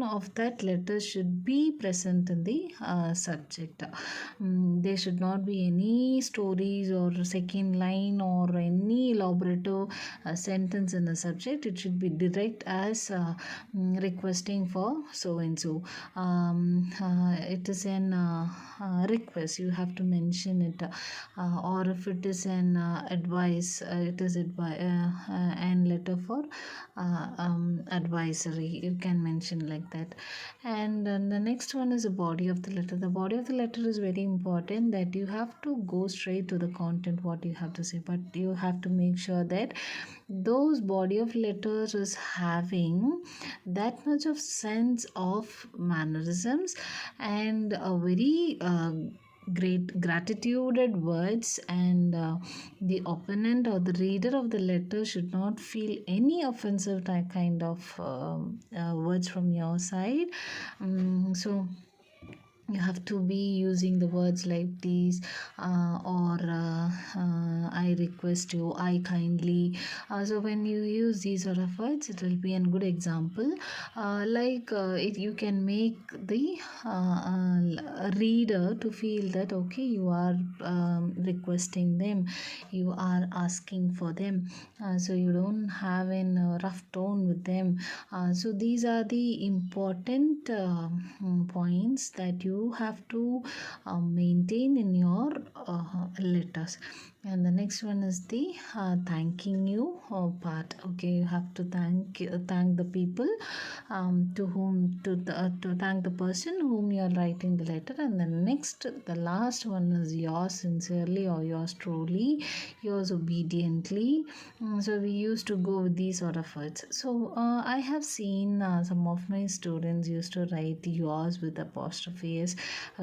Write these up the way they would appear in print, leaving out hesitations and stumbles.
of that letter should be present in the subject. There should not be any stories or second line or any elaborative sentence in the subject. It should be direct as requesting for so and so. It is an request, you have to mention it. Or if it is an advice, it is and letter for advisory, you can mention like that. And the next one is the body of the letter. The body of the letter is very important, that you have to go straight to the content what you have to say, but you have to make sure that those body of letters is having that much of sense of mannerisms and a very great gratituded words, and the opponent or the reader of the letter should not feel any offensive kind of words from your side. So you have to be using the words like these, or I request you, I kindly. So when you use these sort of words, it will be a good example. You can make the reader to feel that okay, you are requesting them, you are asking for them, so you don't have a rough tone with them. So these are the important points that you have to maintain in your letters. And the next one is the thanking you part. Okay, you have to thank the people to thank the person whom you are writing the letter. And the last one is yours sincerely or yours truly, yours obediently. So we used to go with these sort of words. So I have seen some of my students used to write yours with apostrophe s.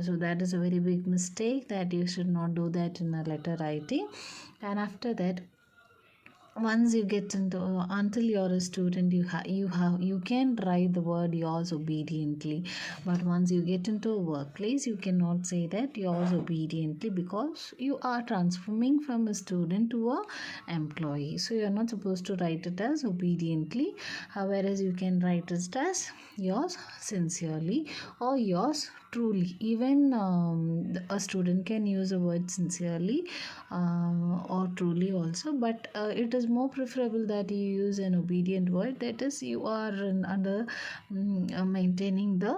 So that is a very big mistake, that you should not do that in a letter writing. And after that, once you get into until you're a student, you can write the word yours obediently, but once you get into a workplace, you cannot say that yours obediently, because you are transforming from a student to a employee. So you're not supposed to write it as obediently, whereas you can write it as yours sincerely or yours truly. Even a student can use the word sincerely or truly also, but it is more preferable that you use an obedient word, that is you are under maintaining the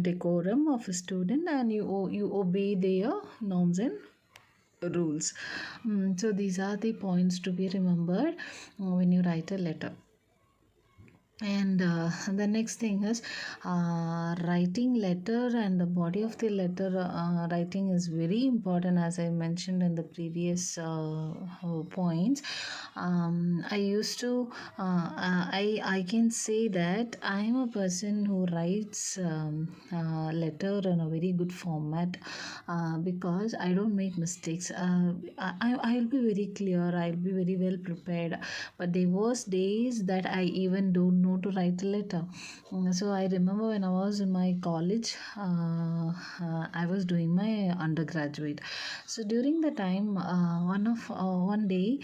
decorum of a student, and you obey their norms and rules. So these are the points to be remembered when you write a letter. And the next thing is writing letter, and the body of the letter writing is very important, as I mentioned in the previous points. I used to I can say that I am a person who writes letter in a very good format, because I don't make mistakes. I'll be very clear, I'll be very well prepared, but there was days that I even don't know to write a letter. So I remember when I was in my college, I was doing my undergraduate. So during the time, one day,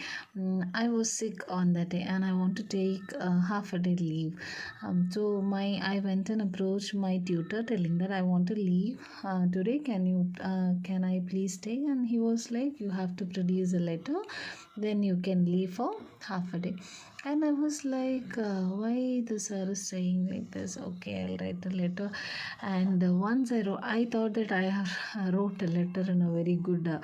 I was sick on that day, and I want to take half a day leave. So I went and approached my tutor, telling that I want to leave today. Can I please stay? And he was like, you have to produce a letter, then you can leave for half a day. And I was like, why the sir is saying like this? Okay, I'll write a letter. And once I thought that I have wrote a letter in a very good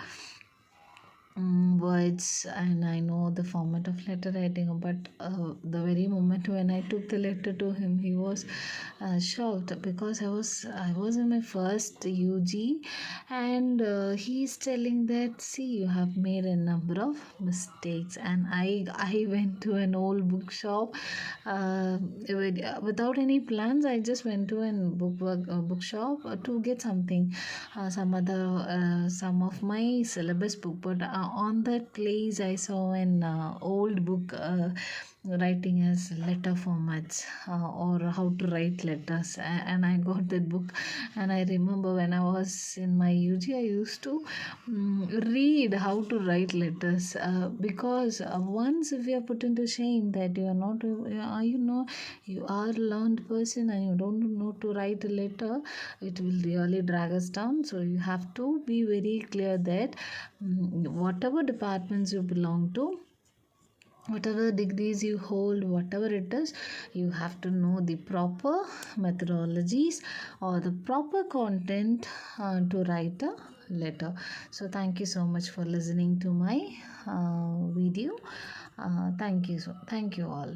words, and I know the format of letter writing, but the very moment when I took the letter to him, he was shocked, because I was in my first UG, and he's telling that, see, you have made a number of mistakes. And I went to an old bookshop without any plans. I just went to an bookshop to get something, some of my syllabus book, but on that place I saw an old book writing as letter formats, or how to write letters. And I got that book, and I remember when I was in my UG, I used to read how to write letters, because once if you are put into shame that you are not, you are a learned person and you don't know to write a letter, it will really drag us down. So you have to be very clear that whatever departments you belong to, whatever degrees you hold, whatever it is, you have to know the proper methodologies or the proper content to write a letter. So thank you so much for listening to my video. Thank you all.